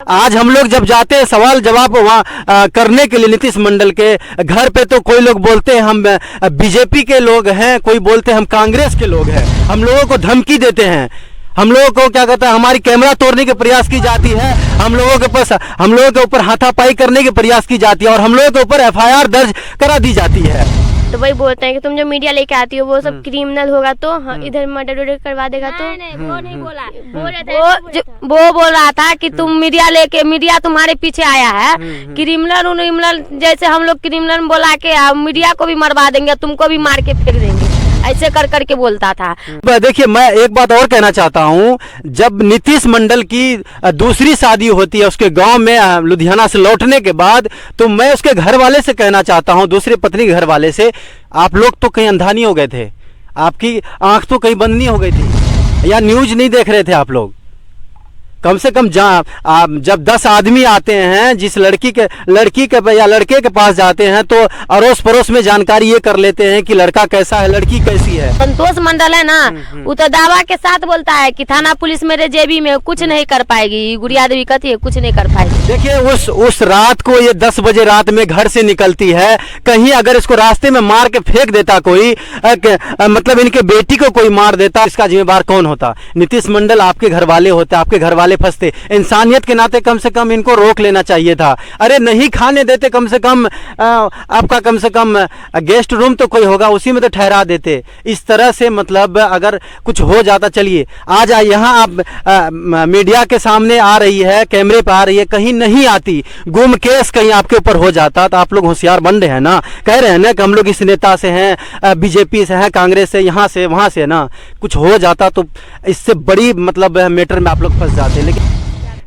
आज हम लोग जब जाते हैं सवाल जवाब वहाँ करने के लिए नीतीश मंडल के घर पे, तो कोई लोग बोलते हैं हम बीजेपी के लोग हैं, कोई बोलते हैं हम कांग्रेस के लोग हैं, हम लोगों को धमकी देते हैं, हम लोगों को क्या कहता है हमारी कैमरा तोड़ने के प्रयास की जाती है, हम लोगों के ऊपर हाथापाई करने के प्रयास की जाती है और हम लोगों के ऊपर FIR दर्ज करा दी जाती है। तो वही बोलते हैं कि तुम जो मीडिया लेके आती हो वो सब क्रिमिनल होगा तो इधर मर्डर वर्डर करवा देगा। तो वो नहीं बोला, वो बोल रहा था कि तुम मीडिया तुम्हारे पीछे आया है, क्रिमिनल जैसे हम लोग क्रिमिनल बोला के मीडिया को भी मरवा देंगे, तुमको भी मार के फेंक देंगे, ऐसे कर करके बोलता था। देखिए मैं एक बात और कहना चाहता हूं, जब नीतीश मंडल की दूसरी शादी होती है उसके गांव में लुधियाना से लौटने के बाद, तो मैं उसके घर वाले से कहना चाहता हूं, दूसरी पत्नी के घर वाले से, आप लोग तो कहीं अंधा नहीं हो गए थे, आपकी आंख तो कहीं बंद नहीं हो गई थी, या न्यूज नहीं देख रहे थे आप लोग? कम से कम जब 10 आदमी आते हैं, जिस लड़की के या लड़के के पास जाते हैं, तो अड़ोस पड़ोस में जानकारी ये कर लेते हैं कि लड़का कैसा है, लड़की कैसी है। संतोष मंडल है ना, वो तो दावा के साथ बोलता है कि थाना पुलिस मेरे जेबी में कुछ नहीं कर पाएगी, गुड़िया देवी कहती है कुछ नहीं कर पाएगी। देखिए उस रात को ये 10 बजे रात में घर से निकलती है, कहीं अगर इसको रास्ते में मार के फेंक देता कोई, मतलब इनके बेटी को कोई मार देता, इसका जिम्मेदार कौन होता? नीतीश मंडल आपके घर वाले होते, आपके घर वाले फंसते। इंसानियत के नाते कम से कम इनको रोक लेना चाहिए था। अरे नहीं खाने देते, कम से कम आपका कम से कम गेस्ट रूम तो कोई होगा उसी में तो ठहरा देते। इस तरह से मतलब अगर कुछ हो जाता, चलिए आज यहाँ आप मीडिया के सामने आ रही है, कैमरे पर आ रही है, कहीं नहीं आती, गुम केस कहीं आपके ऊपर हो जाता तो आप लोग होशियार बन रहे हैं ना, कह रहे हैं ना कि हम लोग इस नेता से हैं, बीजेपी से हैं, कांग्रेस से, यहाँ से वहाँ से ना, कुछ हो जाता तो इससे बड़ी मतलब मैटर में आप लोग फंस जाते। लेकिन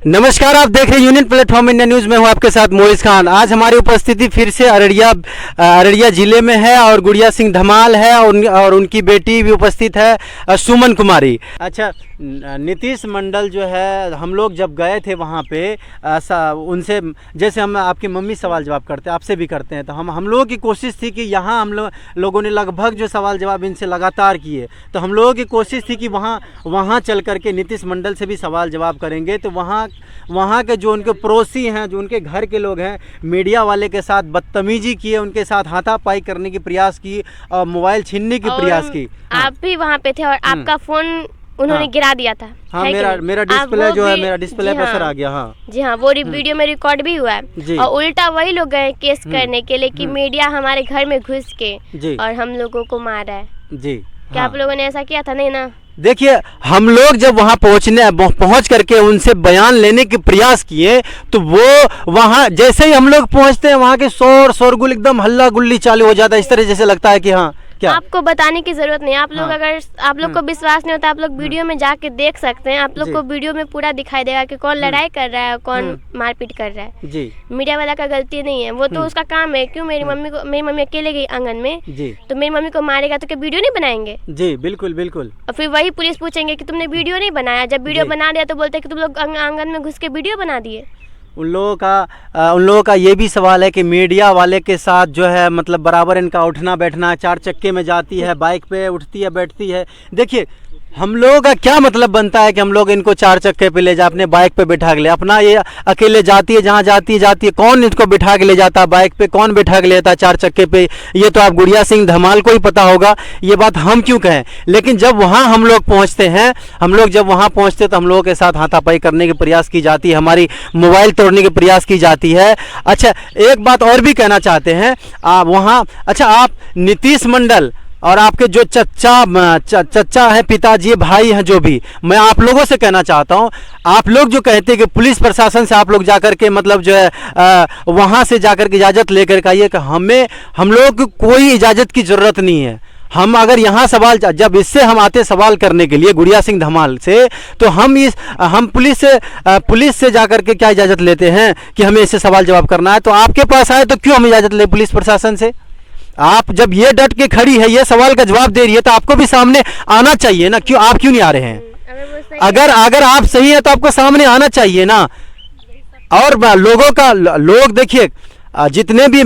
नमस्कार, आप देख रहे हैं यूनियन प्लेटफॉर्म इंडिया न्यूज में, हूं आपके साथ मोइज खान। आज हमारी उपस्थिति फिर से अररिया जिले में है और गुड़िया सिंह धमाल है और उनकी बेटी भी उपस्थित है, सुमन कुमारी। अच्छा, नीतीश मंडल जो है, हम लोग जब गए थे वहाँ पे उनसे, जैसे हम आपकी मम्मी सवाल जवाब करते हैं, आपसे भी करते हैं, तो हम लोगों की कोशिश थी कि यहाँ हम लोगों ने लगभग जो सवाल जवाब इनसे लगातार किए, तो हम लोगों की कोशिश थी कि वहाँ चल करके नीतीश मंडल से भी सवाल जवाब करेंगे। तो वहाँ के जो उनके पड़ोसी हैं, जो उनके घर के लोग हैं, मीडिया वाले के साथ बदतमीजी किए, उनके साथ हाथापाई करने की प्रयास की और मोबाइल छीनने की प्रयास की। आप भी वहाँ पे थे और आपका फोन उन्होंने गिरा दिया था। हाँ, मेरा डिस्प्ले जो है, मेरा डिस्प्ले पर असर आ गया। हाँ जी हाँ, वो वीडियो में रिकॉर्ड भी हुआ है और उल्टा वही लोग गए केस करने के लिए कि मीडिया हमारे घर में घुस के और हम लोगों को मारा है जी। क्या आप लोगों ने ऐसा किया था? नहीं ना। देखिए, हम लोग जब वहाँ पहुँच करके उनसे बयान लेने के प्रयास किए, तो वो वहाँ जैसे ही हम लोग पहुँचते हैं, वहाँ के शोरगुल एकदम हल्ला गुल्ली चालू हो जाता है, इस तरह जैसे लगता है कि हाँ क्या? आपको बताने की जरूरत नहीं, आप लोग अगर आप लोग को विश्वास नहीं होता, आप लोग वीडियो में जाके देख सकते हैं, आप लोग को वीडियो में पूरा दिखाई देगा कि कौन लड़ाई कर रहा है, कौन मारपीट कर रहा है जी। मीडिया वाला का गलती नहीं है, वो तो उसका काम है। क्यों मेरी मम्मी अकेले गई आंगन में जी, तो मेरी मम्मी को मारेगा तो क्या वीडियो नहीं बनाएंगे? जी बिल्कुल बिल्कुल। और फिर वही पुलिस पूछेंगे कि तुमने वीडियो नहीं बनाया, जब वीडियो बना दिया तो बोलते कि तुम लोग आंगन में घुस के वीडियो बना दिए। उन लोगों का ये भी सवाल है कि मीडिया वाले के साथ जो है मतलब बराबर इनका उठना बैठना, 4 चक्के में जाती है, बाइक पे उठती है बैठती है। देखिए, हम लोगों का क्या मतलब बनता है कि हम लोग इनको 4 चक्के पे ले जा, अपने बाइक पे बिठा के ले, अपना ये अकेले जाती है, जहाँ जाती है, कौन इसको बिठा के ले जाता बाइक पे, कौन बिठा के लेता 4 चक्के पे? ये तो आप गुड़िया सिंह धमाल को ही पता होगा, ये बात हम क्यों कहें। लेकिन जब वहाँ हम लोग पहुँचते हैं, तो हम लोगों के साथ हाथापाई करने के प्रयास की जाती है, हमारी मोबाइल तोड़ने के प्रयास की जाती है। अच्छा, एक बात और भी कहना चाहते हैं आप नीतीश मंडल और आपके जो चच्चा है, पिताजी, भाई हैं, जो भी, मैं आप लोगों से कहना चाहता हूं, आप लोग जो कहते हैं कि पुलिस प्रशासन से आप लोग जाकर के मतलब जो है वहां से जाकर के इजाज़त लेकर के आइए, कि हम लोगों को कोई इजाज़त की ज़रूरत नहीं है। हम अगर यहाँ जब इससे हम आते सवाल करने के लिए गुड़िया सिंह धमाल से, तो हम पुलिस से जाकर के क्या इजाज़त लेते हैं कि हमें इससे सवाल जवाब करना है? तो आपके पास आए तो क्यों हम इजाज़त ले पुलिस प्रशासन से? आप जब ये डट के खड़ी है, ये सवाल का जवाब दे रही है, तो आपको भी सामने आना चाहिए ना। क्यों आप क्यों नहीं आ रहे हैं? अगर आप सही है तो आपको सामने आना चाहिए ना। और लोग देखिए, जितने भी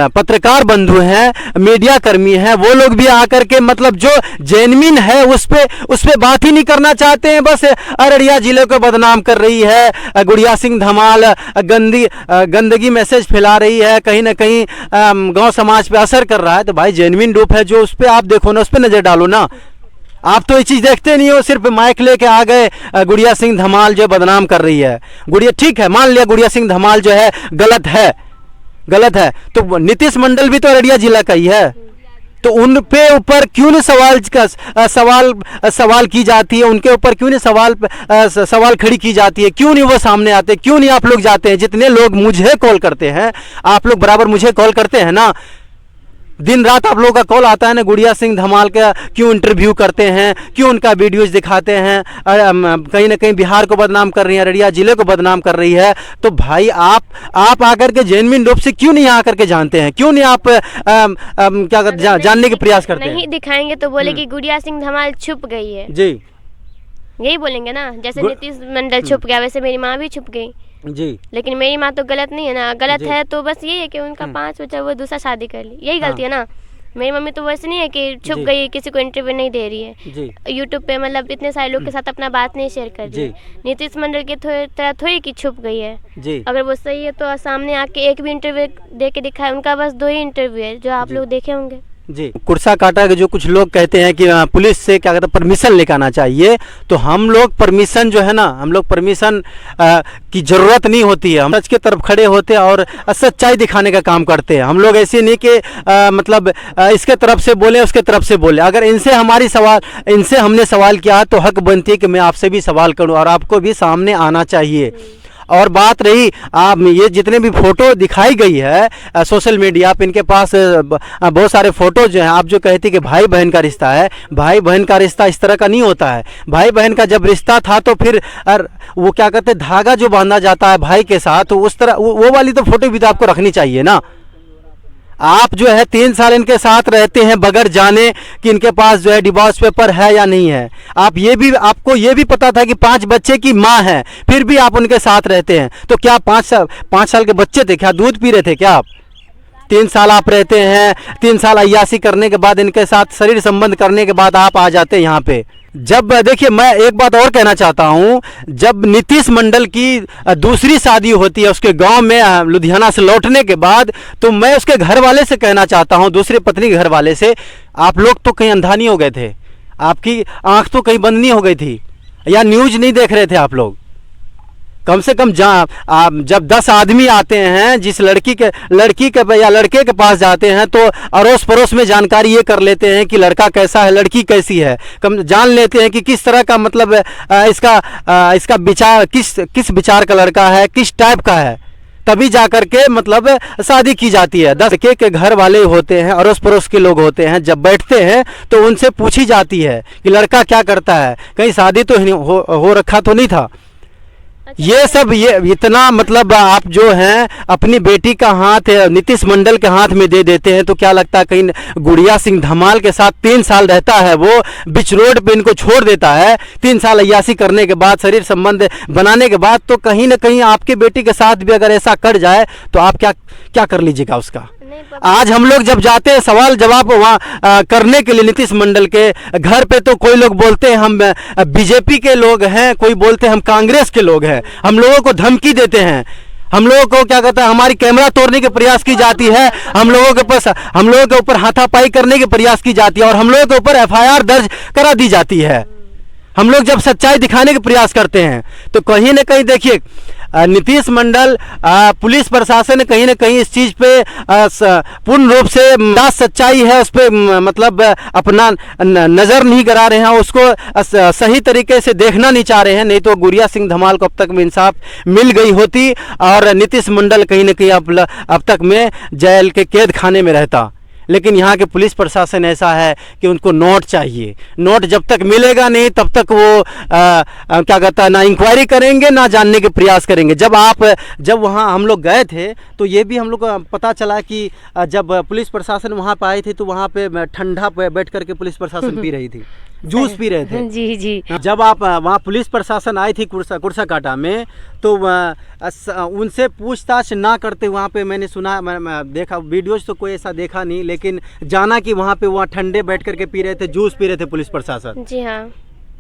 पत्रकार बंधु हैं, मीडिया कर्मी हैं, वो लोग भी आकर के मतलब जो जेन्युइन है उस पे बात ही नहीं करना चाहते हैं। बस अररिया जिले को बदनाम कर रही है गुड़िया सिंह धमाल, गंदगी मैसेज फैला रही है, कहीं ना कहीं गांव समाज पे असर कर रहा है। तो भाई जेन्युइन रूप है जो उस पर आप देखो ना, उस पर नज़र डालो ना। आप तो ये चीज़ देखते नहीं हो, सिर्फ माइक लेके आ गए गुड़िया सिंह धमाल जो बदनाम कर रही है। गुड़िया ठीक है, मान लिया गुड़िया सिंह धमाल जो है गलत है, तो नीतीश मंडल भी तो अररिया जिला का ही है, तो उन पे ऊपर क्यों नहीं सवाल की जाती है, उनके ऊपर क्यों नहीं सवाल खड़ी की जाती है, क्यों नहीं वो सामने आते, क्यों नहीं आप लोग जाते हैं? जितने लोग मुझे कॉल करते हैं, आप लोग बराबर मुझे कॉल करते हैं ना, दिन रात आप लोगों का कॉल आता है ना, गुड़िया सिंह धमाल का क्यों इंटरव्यू करते हैं, क्यों उनका वीडियोज दिखाते हैं, कहीं ना कहीं बिहार को बदनाम कर रही है, अररिया जिले को बदनाम कर रही है। तो भाई आप आकर के जेन्युइन रूप से क्यों नहीं आकर के जानते हैं, क्यों नहीं आप जानने के प्रयास करते हैं? नहीं दिखाएंगे तो बोले कि गुड़िया सिंह धमाल छुप गई है जी, यही बोलेंगे ना। जैसे नीतीश मंडल छुप गया, वैसे मेरी माँ भी छुप गई जी। लेकिन मेरी माँ तो गलत नहीं है ना, गलत है तो बस यही है कि उनका 5 बच्चा, वो दूसरा शादी कर ली, यही गलती है ना। मेरी मम्मी तो वैसे नहीं है कि छुप गई, किसी को इंटरव्यू नहीं दे रही है यूट्यूब पे, मतलब इतने सारे लोग के साथ अपना बात नहीं शेयर कर रही है। नीतीश मंडल की तरह थोड़ी कि छुप गई है। अगर वो सही है तो सामने आके एक भी इंटरव्यू दे के दिखाए। उनका बस 2 ही इंटरव्यू है जो आप लोग देखे होंगे जी। कुर्सा काटा के जो कुछ लोग कहते हैं कि पुलिस से क्या कहते हैं परमिशन लेकर आना चाहिए, तो हम लोग परमिशन जो है ना, हम लोग परमिशन की ज़रूरत नहीं होती है। हम सच के तरफ खड़े होते हैं और सच्चाई दिखाने का काम करते हैं। हम लोग ऐसे नहीं कि मतलब इसके तरफ से बोले उसके तरफ से बोले। अगर इनसे हमने सवाल किया तो हक बनती है कि मैं आपसे भी सवाल करूं और आपको भी सामने आना चाहिए। और बात रही आप ये जितने भी फ़ोटो दिखाई गई है सोशल मीडिया पे, इनके पास बहुत सारे फ़ोटो जो हैं। आप जो कहते कि भाई बहन का रिश्ता है, भाई बहन का रिश्ता इस तरह का नहीं होता है। भाई बहन का जब रिश्ता था तो फिर वो क्या कहते हैं, धागा जो बांधा जाता है भाई के साथ, तो उस तरह वो वाली तो फ़ोटो भी तो आपको रखनी चाहिए ना। आप जो है 3 साल इनके साथ रहते हैं बगैर जाने कि इनके पास जो है डिवोर्स पेपर है या नहीं है। आपको ये भी पता था कि 5 बच्चे की माँ है, फिर भी आप उनके साथ रहते हैं। तो क्या 5 साल के बच्चे थे, क्या दूध पी रहे थे क्या आप? 3 साल आप रहते हैं, 3 साल अय्यासी करने के बाद, इनके साथ शरीर संबंध करने के बाद आप आ जाते हैं यहाँ पे। जब देखिए, मैं एक बात और कहना चाहता हूँ, जब नीतीश मंडल की दूसरी शादी होती है उसके गांव में लुधियाना से लौटने के बाद, तो मैं उसके घर वाले से कहना चाहता हूँ, दूसरी पत्नी के घर वाले से, आप लोग तो कहीं अंधा नहीं हो गए थे, आपकी आंख तो कहीं बंद नहीं हो गई थी, या न्यूज नहीं देख रहे थे आप लोग? कम से कम जब 10 आदमी आते हैं, जिस लड़की के या लड़के के पास जाते हैं, तो अड़ोस पड़ोस में जानकारी ये कर लेते हैं कि लड़का कैसा है, लड़की कैसी है, कम जान लेते हैं कि किस तरह का मतलब इसका विचार किस विचार का लड़का है, किस टाइप का है, तभी जाकर के मतलब शादी की जाती है। 10 के घर वाले होते हैं, अड़ोस पड़ोस के लोग होते हैं, जब बैठते हैं तो उनसे पूछी जाती है कि लड़का क्या करता है, कहीं शादी तो हो रखा तो नहीं था। ये सब ये इतना मतलब आप जो हैं अपनी बेटी का हाथ नीतीश मंडल के हाथ में दे देते हैं, तो क्या लगता है कहीं गुड़िया सिंह धमाल के साथ 3 साल रहता है, वो बीच रोड पे इनको छोड़ देता है 3 साल अय्यासी करने के बाद, शरीर संबंध बनाने के बाद, तो कहीं ना कहीं आपकी बेटी के साथ भी अगर ऐसा कर जाए तो आप क्या कर लीजिएगा उसका? आज हम लोग जब जाते हैं सवाल जवाब वहाँ करने के लिए नीतीश मंडल के घर पे, तो कोई लोग बोलते हैं हम बीजेपी के लोग हैं, कोई बोलते हैं हम कांग्रेस के लोग हैं, हम लोगों को धमकी देते हैं, हम लोगों को क्या कहता है, हमारी कैमरा तोड़ने के प्रयास की जाती है, हम लोगों के ऊपर हाथापाई करने के प्रयास की जाती है, और हम लोगों के ऊपर FIR दर्ज करा दी जाती है। हम लोग जब सच्चाई दिखाने का प्रयास करते हैं, तो कहीं ना कहीं देखिए नीतीश मंडल पुलिस प्रशासन कहीं ना कहीं इस चीज़ पे पूर्ण रूप से सच्चाई है उस पर मतलब अपना नज़र नहीं करा रहे हैं, उसको सही तरीके से देखना नहीं चाह रहे हैं। नहीं तो गुड़िया सिंह धमाल को अब तक में इंसाफ मिल गई होती और नीतीश मंडल कहीं ना कहीं अब तक में जेल के कैद खाने में रहता। लेकिन यहाँ के पुलिस प्रशासन ऐसा है कि उनको नोट चाहिए, नोट जब तक मिलेगा नहीं तब तक वो क्या कहता है, ना इंक्वायरी करेंगे ना जानने के प्रयास करेंगे। जब वहाँ हम लोग गए थे तो ये भी हम लोग को पता चला कि जब पुलिस प्रशासन वहाँ पे आई थी तो वहाँ पे ठंडा पे बैठ करके पुलिस प्रशासन पी रही थी। जूस पी रहे थे। जी जी। जब आप वहाँ पुलिस प्रशासन आई थी कुर्साकाटा में, तो उनसे पूछताछ ना करते वहाँ पे मैंने सुना, मैं देखा वीडियोज तो कोई ऐसा देखा नहीं, लेकिन जाना कि वहाँ पे वहाँ ठंडे बैठ करके पी रहे थे, जूस पी रहे थे पुलिस प्रशासन। जी हाँ,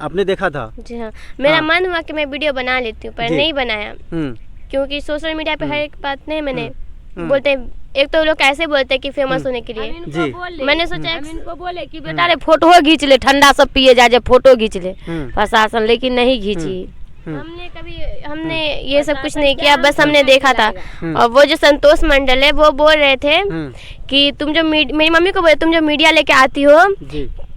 आपने देखा था? जी हाँ, मेरा मन हुआ कि मैं वीडियो बना लेती हूँ, पर नहीं बनाया, क्योंकि सोशल मीडिया पे हर एक बात नहीं, मैंने बोलते हैं, एक तो लोग ऐसे बोलते हैं कि फेमस होने के लिए जी। मैंने सोचा इनको बोले कि बेटा रे फोटो खींच ले, ठंडा सब पिए जा, जब फोटो खींच ले प्रशासन, लेकिन नहीं खींची। हमने ये सब कुछ नहीं किया, बस हमने देखा था। और वो जो संतोष मंडल है वो बोल रहे थे कि तुम जो मेरी मम्मी को बोले तुम जो मीडिया लेके आती हो,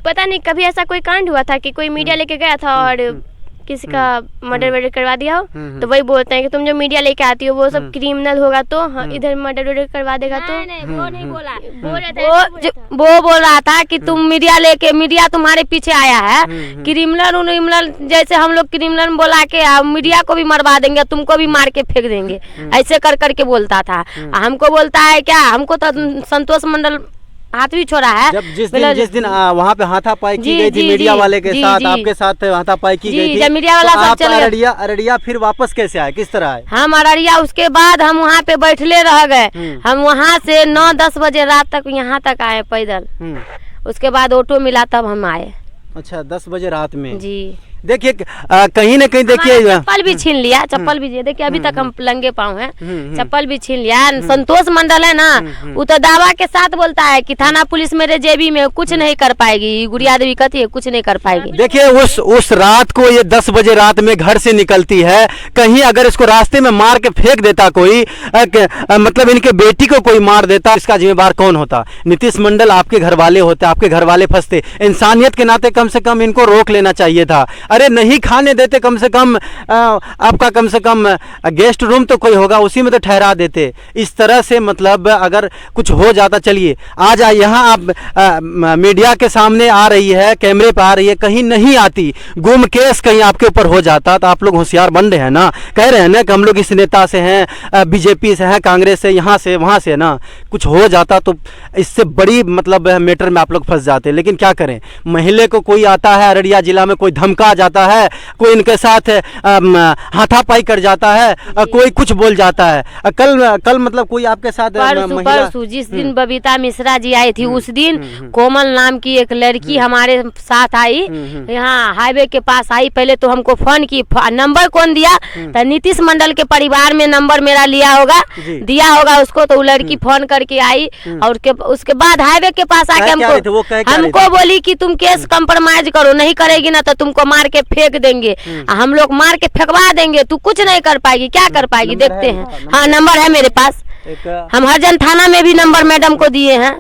पता नहीं कभी ऐसा कोई कांड हुआ था कि कोई मीडिया लेके गया था और किसी का मर्डर वर्डर करवा दिया हो, तो वही बोलते हैं कि तुम जो मीडिया लेके आती हो वो सब क्रिमिनल होगा, तो इधर मर्डर वर्डर करवा देगा। तो वो नहीं बोला, वो बोल रहा था कि तुम मीडिया लेके, मीडिया तुम्हारे पीछे आया है, क्रिमिनल जैसे हम लोग क्रिमिनल बोला के मीडिया को भी मरवा देंगे, तुमको भी मार के फेंक देंगे, ऐसे कर करके बोलता था। हमको बोलता है क्या, हमको तो संतोष मंडल हाथ भी छोड़ा है। जब जिस दिन वहाँ पे हाथापाई की गई थी मीडिया वाले के साथ, आपके साथ हाथापाई की गई थी, जब मीडिया वाला सब चल गया, अररिया फिर वापस कैसे आए, किस तरह आए? हम अररिया उसके बाद हम वहाँ पे बैठले रह गए, हम वहाँ से 9-10 बजे रात तक यहाँ तक आए पैदल, उसके बाद ऑटो मिला तब हम आए। अच्छा, 10 बजे रात में जी। देखिए कहीं न कहीं देखिए चप्पल भी छीन लिया, चप्पल भी देखिए अभी तक हम लंगे पाँव हैं, चप्पल भी छीन लिया। संतोष मंडल है ना, वो तो दावा के साथ बोलता है कि थाना पुलिस मेरे जेबी में कुछ नहीं कर पाएगी, गुड़िया देवी कहती है कुछ नहीं कर पाएगी। देखिए उस रात को ये 10 बजे रात में घर से निकलती है, कहीं अगर इसको रास्ते में मार के फेंक देता कोई, मतलब इनके बेटी को कोई मार देता, इसका जिम्मेदार कौन होता? नीतीश मंडल आपके घर वाले होते, आपके घर वाले फंसते, इंसानियत के नाते कम से कम इनको रोक लेना चाहिए था। अरे नहीं खाने देते, कम से कम आपका कम से कम गेस्ट रूम तो कोई होगा उसी में तो ठहरा देते। इस तरह से मतलब अगर कुछ हो जाता, चलिए आज यहाँ आप मीडिया के सामने आ रही है, कैमरे पर आ रही है, कहीं नहीं आती, गुम केस कहीं आपके ऊपर हो जाता तो आप लोग होशियार बन रहे हैं ना, कह रहे हैं ना कि हम लोग इस नेता से हैं, बीजेपी से हैं, कांग्रेस से, यहाँ से वहाँ से ना, कुछ हो जाता तो इससे बड़ी मतलब मैटर में आप लोग फंस जाते। लेकिन क्या करें, महिला को कोई आता है अररिया जिला में, कोई धमका जाता है, कोई इनके साथ हाथापाई कर जाता है, कोई कुछ बोल जाता है। कल मतलब कोई आपके साथ परसों जिस दिन बबीता मिश्रा जी आई थी, उस दिन कोमल नाम की एक लड़की हमारे साथ आई, यहाँ हाईवे के पास आई। पहले तो हमको फोन की, नंबर कौन दिया, तो नीतीश मंडल के परिवार में नंबर मेरा लिया होगा, दिया होगा उसको, तो वो लड़की फोन करके आई और उसके बाद हाईवे के पास आके हमको बोली कि तुम केस कंप्रोमाइज करो, नहीं करेगी ना तो तुमको मार के फेंक देंगे, हम लोग मार के फेंकवा देंगे, तू कुछ नहीं कर पाएगी, क्या कर पाएगी देखते हैं। हाँ, नंबर है मेरे पास, हम हरजन थाना में भी नंबर मैडम को दिए हैं।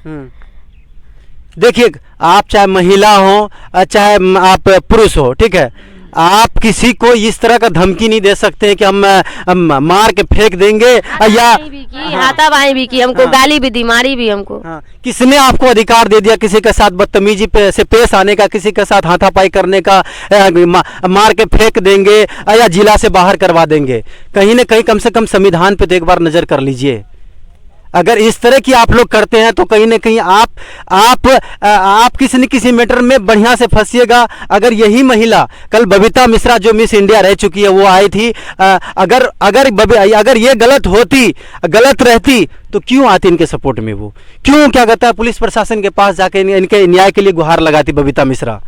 देखिए आप चाहे महिला हो चाहे आप पुरुष हो, ठीक है, आप किसी को इस तरह का धमकी नहीं दे सकते हैं कि हम मार के फेंक देंगे, या हाथापाई भी की, हमको गाली भी दी, मारी भी हमको। किसने आपको अधिकार दे दिया किसी के साथ बदतमीजी से पेश आने का, किसी के साथ हाथापाई करने का, मार के फेंक देंगे या जिला से बाहर करवा देंगे? कहीं ना कहीं कम से कम संविधान पे तो एक बार नजर कर लीजिए। अगर इस तरह की आप लोग करते हैं तो कहीं ना कहीं आप किसी न किसी मैटर में बढ़िया से फंसिएगा। अगर यही महिला, कल बबीता मिश्रा जो मिस इंडिया रह चुकी है, वो आई थी, अगर ये गलत रहती तो क्यों आती इनके सपोर्ट में? वो क्यों क्या कहता है पुलिस प्रशासन के पास जाके इनके न्याय के लिए गुहार लगाती? बबीता मिश्रा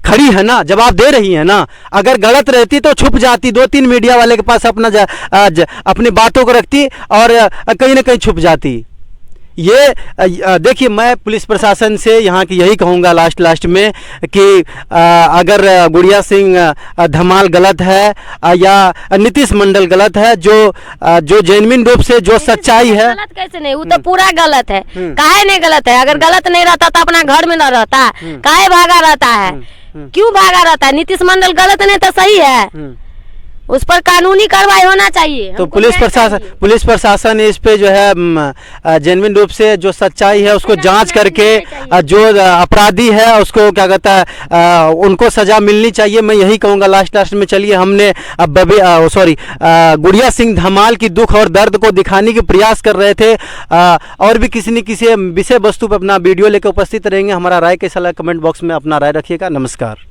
खड़ी है ना, जवाब दे रही है ना। अगर गलत रहती तो छुप जाती, 2-3 मीडिया वाले के पास अपनी बातों को रखती और कहीं ना कहीं छुप जाती। ये देखिए, मैं पुलिस प्रशासन से यहाँ की यही कहूँगा लास्ट में कि अगर गुड़िया सिंह धमाल गलत है या नीतीश मंडल गलत है, जो जेन्युइन रूप से जो सच्चाई है, गलत कैसे नहीं, वो तो पूरा गलत है। काहे नहीं गलत है? अगर गलत नहीं रहता तो अपना घर में न रहता, काहे भागा रहता है? क्यों भागा रहता है? नीतीश मंडल गलत नहीं तो सही है, उस पर कानूनी कार्रवाई होना चाहिए। तो हमको पुलिस प्रशासन इस पे जो है जेन्युइन रूप से जो सच्चाई है उसको जांच करके जो अपराधी है उसको क्या कहता है उनको सजा मिलनी चाहिए। मैं यही कहूँगा लास्ट में। चलिए, हमने गुड़िया सिंह धमाल की दुख और दर्द को दिखाने के प्रयास कर रहे थे। और भी किसी न किसी विषय वस्तु पर अपना वीडियो लेकर उपस्थित रहेंगे। हमारा राय कैसा लगा कमेंट बॉक्स में अपना राय रखिएगा। नमस्कार।